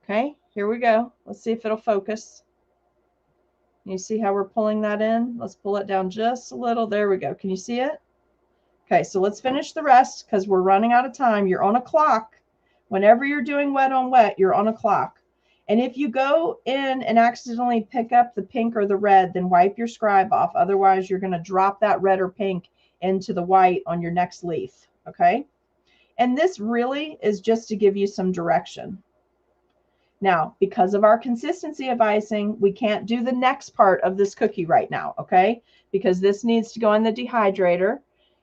Okay, here we go. Let's see if it'll focus. You see how we're pulling that in? Let's pull it down just a little. There we go. Can you see it? Okay, so let's finish the rest because we're running out of time. You're on a clock. Whenever you're doing wet on wet, you're on a clock. And if you go in and accidentally pick up the pink or the red, then wipe your scribe off. Otherwise, you're going to drop that red or pink into the white on your next leaf. Okay? And this really is just to give you some direction. Now, because of our consistency of icing, we can't do the next part of this cookie right now, okay? Because this needs to go in the dehydrator.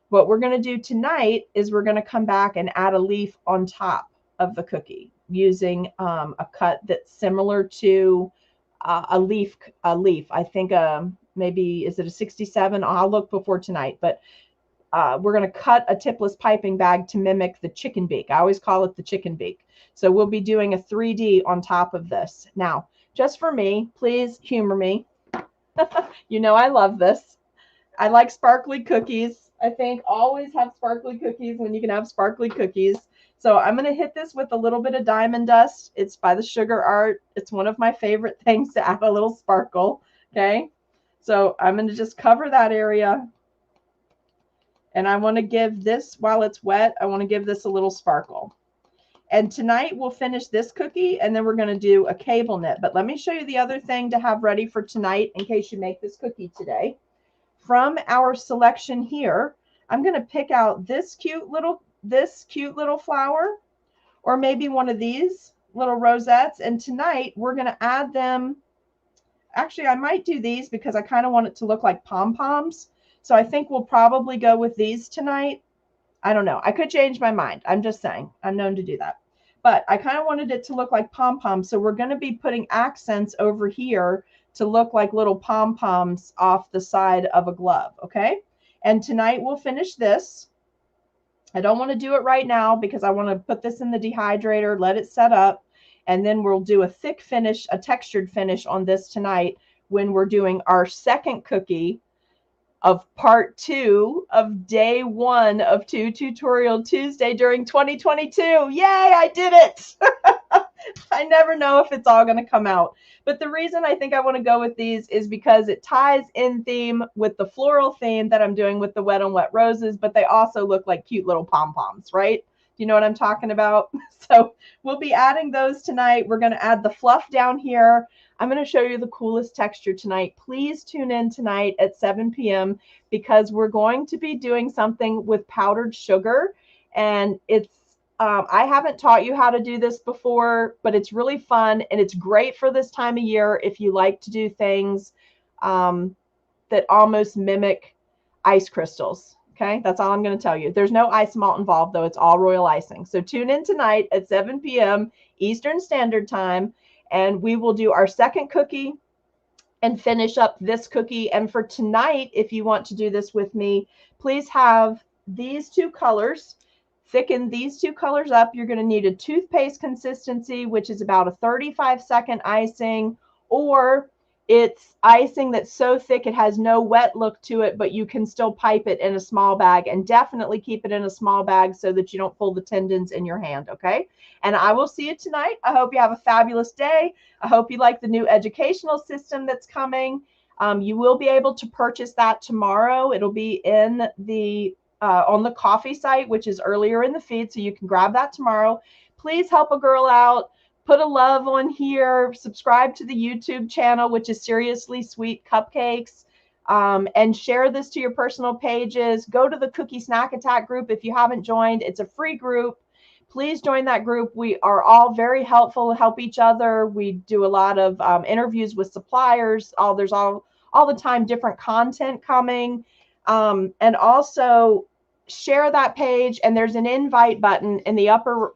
What we're going to do tonight is we're going to come back and add a leaf on top of the cookie using a cut that's similar to a leaf. I think maybe, is it a 67? I'll look before tonight, but we're going to cut a tipless piping bag to mimic the chicken beak. I always call it the chicken beak. So we'll be doing a 3D on top of this. Now, just for me, please humor me. You know I love this. I like sparkly cookies. I think always have sparkly cookies when you can have sparkly cookies. So I'm going to hit this with a little bit of diamond dust. It's by the Sugar Art. It's one of my favorite things to add a little sparkle. Okay. So I'm going to just cover that area. And I want to give this, while it's wet, I want to give this a little sparkle. And tonight we'll finish this cookie and then we're going to do a cable knit. But let me show you the other thing to have ready for tonight in case you make this cookie today. From our selection here, I'm going to pick out this cute little flower, or maybe one of these little rosettes. And tonight we're going to add them. Actually, I might do these because I kind of want it to look like pom-poms. So I think we'll probably go with these tonight. I don't know. I could change my mind. I'm just saying. I'm known to do that. But I kind of wanted it to look like pom-poms. So we're going to be putting accents over here to look like little pom-poms off the side of a glove. Okay? And tonight we'll finish this. I don't want to do it right now because I want to put this in the dehydrator, let it set up, and then we'll do a thick finish, a textured finish on this tonight when we're doing our second cookie of part 2 of day 1 of 2 Tutorial Tuesday during 2022. Yay, I did it! I never know if it's all going to come out. But the reason I think I want to go with these is because it ties in theme with the floral theme that I'm doing with the wet on wet roses, but they also look like cute little pom-poms, right? You know what I'm talking about? So we'll be adding those tonight. We're going to add the fluff down here. I'm going to show you the coolest texture tonight. Please tune in tonight at 7 p.m. because we're going to be doing something with powdered sugar. And it's, I haven't taught you how to do this before, but it's really fun. And it's great for this time of year if you like to do things that almost mimic ice crystals. Okay, that's all I'm going to tell you. There's no ice malt involved, though. It's all royal icing. So tune in tonight at 7 p.m. Eastern Standard Time. And we will do our second cookie and finish up this cookie. And for tonight, if you want to do this with me, please have these 2 colors. Thicken these 2 colors up. You're going to need a toothpaste consistency, which is about a 35-second icing, or it's icing that's so thick it has no wet look to it, but you can still pipe it in a small bag, and definitely keep it in a small bag so that you don't pull the tendons in your hand, okay? And I will see you tonight. I hope you have a fabulous day. I hope you like the new educational system that's coming. You will be able to purchase that tomorrow. It'll be in the on the coffee site, which is earlier in the feed, so you can grab that tomorrow. Please help a girl out. Put a love on here. Subscribe to the YouTube channel, which is Seriously Sweet Cupcakes. and share this to your personal pages. Go to the Cookie Snack Attack group if you haven't joined. It's a free group. Please join that group. We are all very helpful, help each other. We do a lot of interviews with suppliers. There's all the time different content coming. And also share that page, and there's an invite button in the upper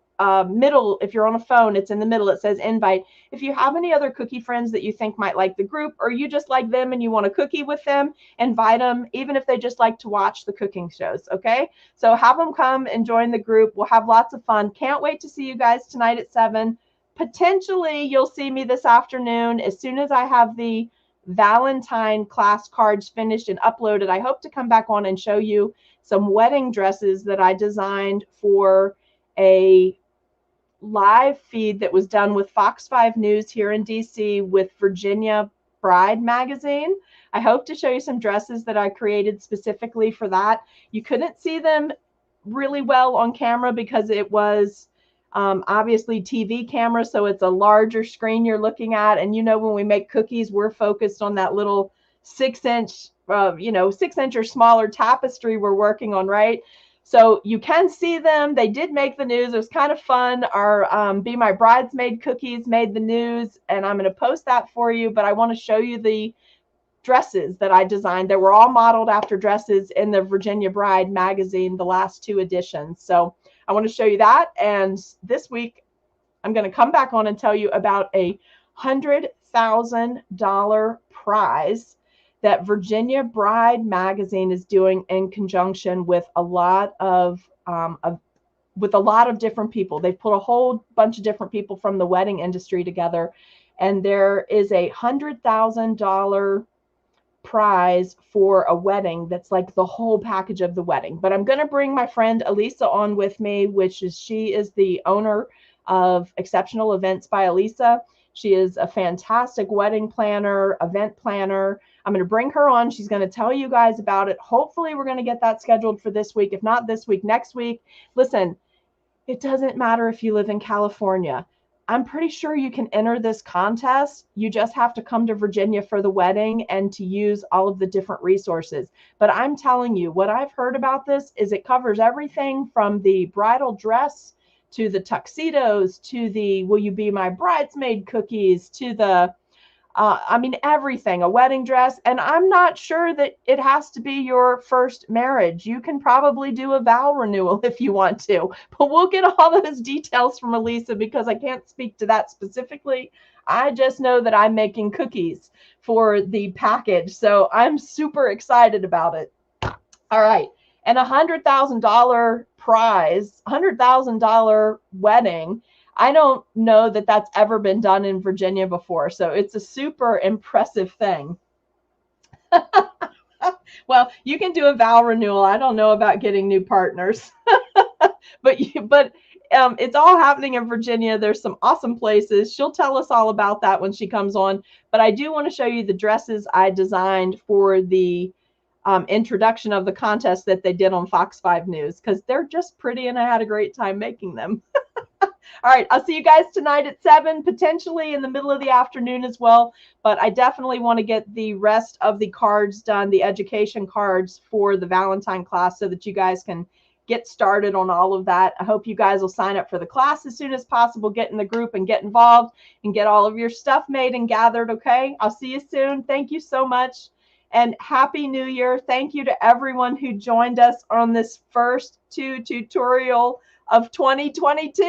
middle. If you're on a phone, it's in the middle. It says invite. If you have any other cookie friends that you think might like the group, or you just like them and you want to cookie with them, invite them, even if they just like to watch the cooking shows. Okay, so have them come and join the group. We'll have lots of fun. Can't wait to see you guys tonight at 7. Potentially you'll see me this afternoon as soon as I have the Valentine class cards finished and uploaded. I hope to come back on and show you some wedding dresses that I designed for a live feed that was done with Fox 5 News here in DC with Virginia Bride magazine. I hope to show you some dresses that I created specifically for that. You couldn't see them really well on camera because it was obviously TV camera, so it's a larger screen you're looking at. And you know, when we make cookies, we're focused on that little 6-inch, 6-inch or smaller tapestry we're working on, right? So you can see them. They did make the news. It was kind of fun. Our Be My Bridesmaid cookies made the news, and I'm going to post that for you. But I want to show you the dresses that I designed that were all modeled after dresses in the Virginia Bride magazine, the last 2 editions. So I want to show you that. And this week, I'm going to come back on and tell you about a $100,000 prize that Virginia Bride magazine is doing in conjunction with a lot of different people. They've put a whole bunch of different people from the wedding industry together, and there is a $100,000 prize for a wedding that's like the whole package of the wedding. But I'm going to bring my friend Elisa on with me, she is the owner of Exceptional Events by Elisa. She is a fantastic wedding planner, event planner. I'm going to bring her on. She's going to tell you guys about it. Hopefully we're going to get that scheduled for this week. If not this week, next week. Listen, it doesn't matter if you live in California. I'm pretty sure you can enter this contest. You just have to come to Virginia for the wedding and to use all of the different resources. But I'm telling you, what I've heard about this is it covers everything from the bridal dress to the tuxedos to the Will You Be My Bridesmaid cookies to the everything, a wedding dress. And I'm not sure that it has to be your first marriage. You can probably do a vow renewal if you want to, but we'll get all those details from Elisa because I can't speak to that specifically. I just know that I'm making cookies for the package. So I'm super excited about it. All right. And $100,000 prize, $100,000 wedding. I don't know that that's ever been done in Virginia before. So it's a super impressive thing. Well, you can do a vow renewal. I don't know about getting new partners, but it's all happening in Virginia. There's some awesome places. She'll tell us all about that when she comes on. But I do want to show you the dresses I designed for the introduction of the contest that they did on Fox 5 News because they're just pretty and I had a great time making them. All right, I'll see you guys tonight at 7, potentially in the middle of the afternoon as well. But I definitely want to get the rest of the cards done, the education cards for the Valentine class so that you guys can get started on all of that. I hope you guys will sign up for the class as soon as possible, get in the group and get involved and get all of your stuff made and gathered, okay? I'll see you soon. Thank you so much. And Happy New Year. Thank you to everyone who joined us on this first tutorial of 2022.